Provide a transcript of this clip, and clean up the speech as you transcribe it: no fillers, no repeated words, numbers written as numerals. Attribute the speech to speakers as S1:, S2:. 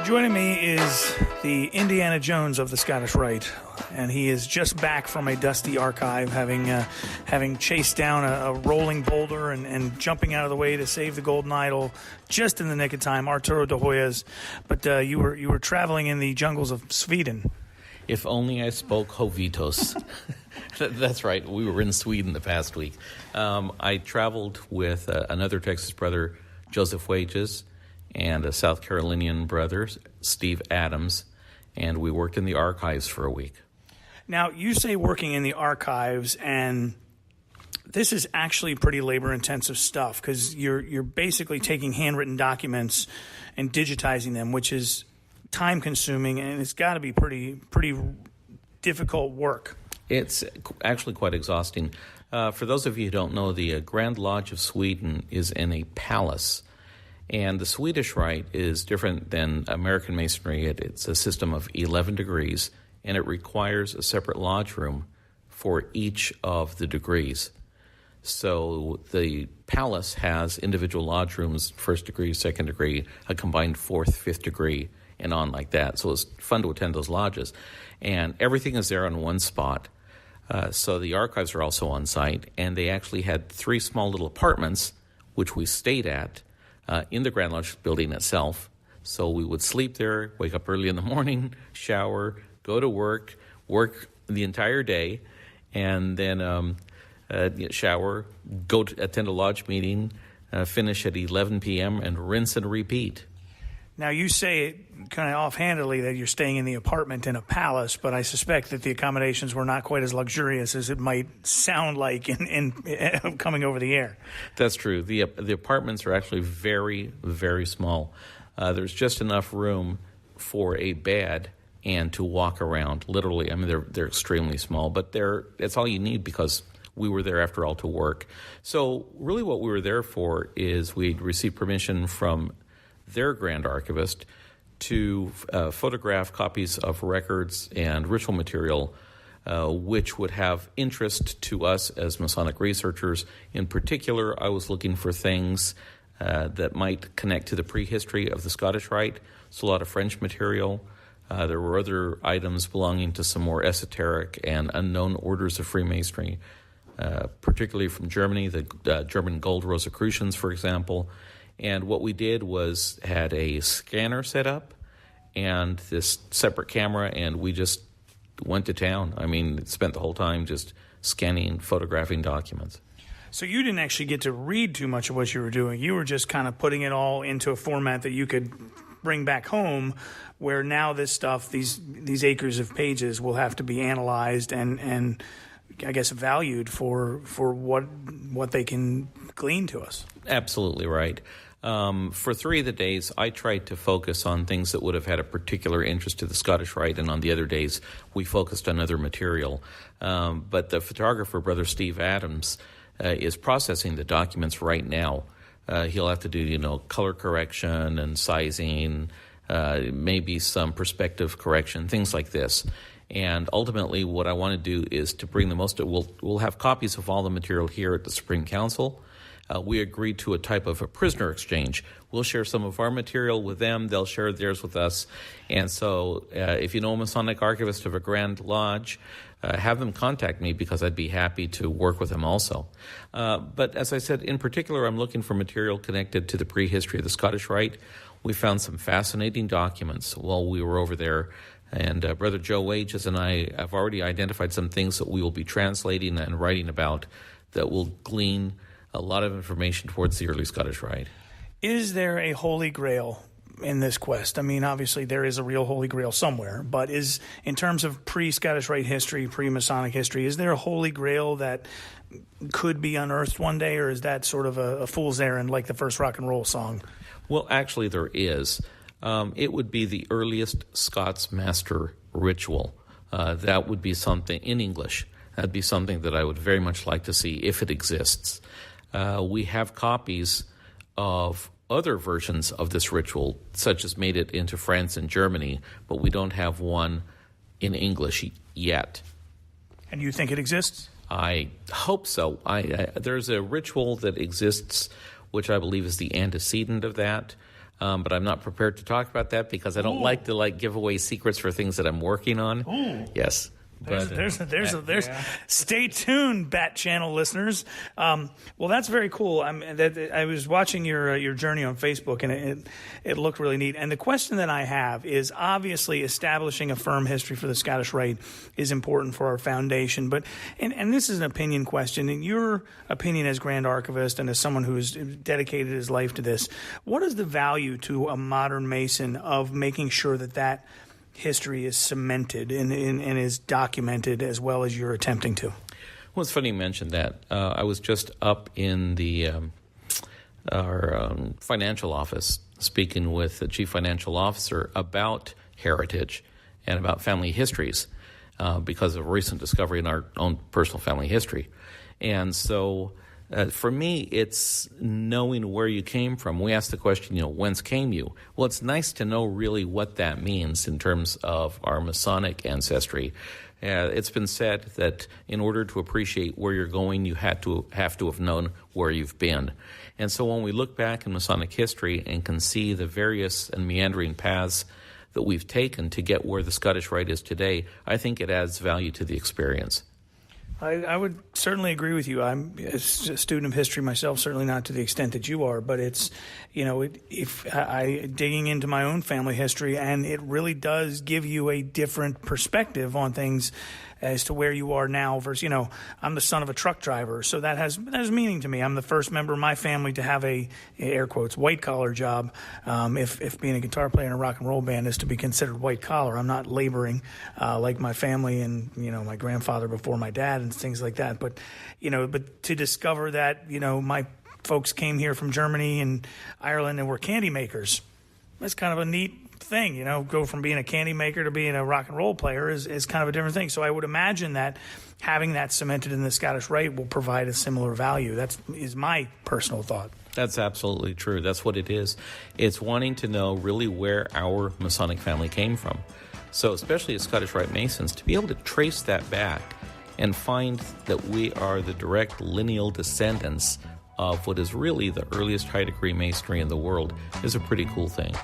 S1: Joining me is the Indiana Jones of the Scottish Rite, and he is just back from a dusty archive, having chased down a rolling boulder and jumping out of the way to save the golden idol just in the nick of time, Arturo de Hoyos. But you were traveling in the jungles of Sweden.
S2: If only I spoke Jovitos. That's right. We were in Sweden the past week. I traveled with another Texas brother, Joseph Wages, and a South Carolinian brother, Steve Adams, and we worked in the archives for a week.
S1: Now, you say working in the archives, and this is actually pretty labor-intensive stuff because you're basically taking handwritten documents and digitizing them, which is time-consuming, and it's got to be pretty difficult work.
S2: It's actually quite exhausting. For those of you who don't know, the Grand Lodge of Sweden is in a palace. And the Swedish Rite is different than American Masonry. It's a system of 11 degrees, and it requires a separate lodge room for each of the degrees. So the palace has individual lodge rooms, first degree, second degree, a combined fourth, fifth degree, and on like that. So it's fun to attend those lodges. And everything is there on one spot. So the archives are also on site, and they actually had 3 small little apartments, which we stayed at, in the Grand Lodge building itself. So we would sleep there, wake up early in the morning, shower, go to work the entire day, and then shower, go to attend a lodge meeting, finish at 11 p.m., and rinse and repeat.
S1: Now, you say it kind of offhandedly that you're staying in the apartment in a palace, but I suspect that the accommodations were not quite as luxurious as it might sound like in coming over the air.
S2: That's true. The apartments are actually very, very small. There's just enough room for a bed and to walk around. Literally, I mean, they're extremely small, but it's all you need because we were there, after all, to work. So really what we were there for is we'd received permission from their Grand Archivist to photograph copies of records and ritual material which would have interest to us as Masonic researchers. In particular, I was looking for things that might connect to the prehistory of the Scottish Rite, so a lot of French material. There were other items belonging to some more esoteric and unknown orders of Freemasonry, particularly from Germany, the German Gold Rosicrucians, for example. And what we did was had a scanner set up and this separate camera, and we just went to town. I mean, spent the whole time just scanning, photographing documents.
S1: So you didn't actually get to read too much of what you were doing. You were just kind of putting it all into a format that you could bring back home, where now this stuff, these acres of pages, will have to be analyzed and I guess valued for what they can glean to us.
S2: Absolutely right. For 3 of the days, I tried to focus on things that would have had a particular interest to the Scottish Rite, and on the other days, we focused on other material. But the photographer, Brother Steve Adams, is processing the documents right now. He'll have to do, color correction and sizing, maybe some perspective correction, things like this. And ultimately, what I want to do is to bring the most. We'll have copies of all the material here at the Supreme Council. We agreed to a type of a prisoner exchange. We'll share some of our material with them. They'll share theirs with us. And so if you know a Masonic archivist of a Grand Lodge, have them contact me because I'd be happy to work with them also. But as I said, in particular, I'm looking for material connected to the prehistory of the Scottish Rite. We found some fascinating documents while we were over there. And Brother Joe Wages and I have already identified some things that we will be translating and writing about that will glean a lot of information towards the early Scottish Rite.
S1: Is there a Holy Grail in this quest? I mean, obviously there is a real Holy Grail somewhere, but in terms of pre-Scottish Rite history, pre-Masonic history, is there a Holy Grail that could be unearthed one day, or is that sort of a fool's errand like the first rock and roll song?
S2: Well, actually there is. It would be the earliest Scots Master ritual. That would be something in English. That'd be something that I would very much like to see if it exists. We have copies of other versions of this ritual, such as made it into France and Germany, but we don't have one in English yet.
S1: And you think it exists?
S2: I hope so. There's a ritual that exists, which I believe is the antecedent of that. but I'm not prepared to talk about that because I don't like to give away secrets for things that I'm working on.
S1: Ooh.
S2: Yes.
S1: There's. Stay tuned, Bat Channel listeners. Well, that's very cool. I was watching your journey on Facebook, and it looked really neat. And the question that I have is, obviously, establishing a firm history for the Scottish Rite is important for our foundation. But and this is an opinion question. In your opinion, as Grand Archivist and as someone who has dedicated his life to this, what is the value to a modern Mason of making sure that history is cemented and is documented as well as you're attempting to?
S2: Well, it's funny you mentioned that. I was just up in our financial office speaking with the chief financial officer about heritage and about family histories because of a recent discovery in our own personal family history. And so for me, it's knowing where you came from. We asked the question, whence came you? Well, it's nice to know really what that means in terms of our Masonic ancestry. It's been said that in order to appreciate where you're going, you have to have known where you've been. And so when we look back in Masonic history and can see the various and meandering paths that we've taken to get where the Scottish Rite is today, I think it adds value to the experience.
S1: I would certainly agree with you. I'm a student of history myself, certainly not to the extent that you are, but it's, if I digging into my own family history, and it really does give you a different perspective on things as to where you are now versus, I'm the son of a truck driver, so that has meaning to me. I'm the first member of my family to have a, air quotes, white collar job. If being a guitar player in a rock and roll band is to be considered white collar, I'm not laboring like my family and, my grandfather before my dad and things like that. But, but to discover that, my folks came here from Germany and Ireland and were candy makers, that's kind of a neat thing, go from being a candy maker to being a rock and roll player is kind of a different thing. So I would imagine that having that cemented in the Scottish Rite will provide a similar value. That is my personal thought.
S2: That's absolutely true. That's what it is. It's wanting to know really where our Masonic family came from. So especially as Scottish Rite Masons, to be able to trace that back and find that we are the direct lineal descendants of what is really the earliest high degree masonry in the world is a pretty cool thing.